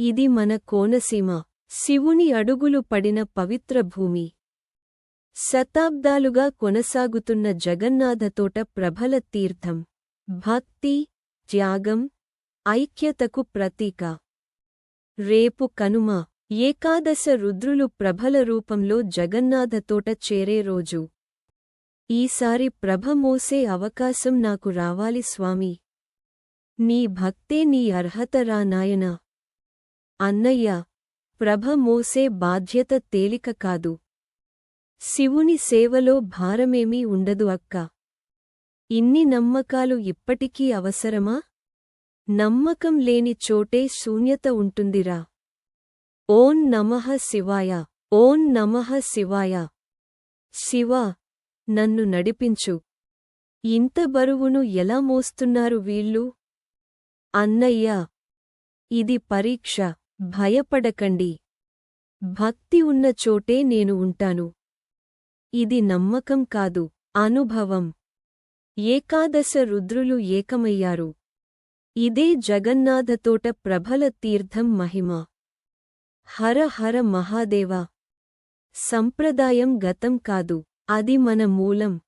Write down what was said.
ఇది మన కోనసీమ, శివుని అడుగులు పడిన పవిత్ర భూమి. శతాబ్దాలుగా కొనసాగుతున్న జగన్నాథతోట ప్రభల తీర్థం. భక్తి, త్యాగం, ఐక్యతకు ప్రతీక. రేపు కనుమ, ఏకాదశ రుద్రులు ప్రభల రూపంలో జగన్నాథతోట చేరే రోజు. ఈసారి ప్రభ మోసే అవకాశం నాకు రావాలి స్వామి. నీ భక్తే నీ అర్హతరా నాయనా. అన్నయ్య, ప్రభ మోసే బాధ్యత తేలిక కాదు. శివుని సేవలో భారమేమీ ఉండదు అక్క. ఇన్ని నమ్మకాలు ఇప్పటికీ అవసరమా? నమ్మకం లేని చోటే శూన్యత ఉంటుందిరా. ఓం నమః శివాయ. ఓం నమః శివాయ. శివా, నన్ను నడిపించు. ఇంత బరువును ఎలా మోస్తున్నారు వీళ్ళు? అన్నయ్యా, ఇది పరీక్ష. భయపడకండి. భక్తి ఉన్న చోటే నేను ఉంటాను. ఇది నమ్మకం కాదు, అనుభవం. ఏకాదశ రుద్రులు ఏకమయ్యారు. ఇదే జగన్నాథతోట ప్రభల తీర్థం మహిమ. హర హర మహాదేవ. సంప్రదాయం గతం కాదు, అది మన మూలం.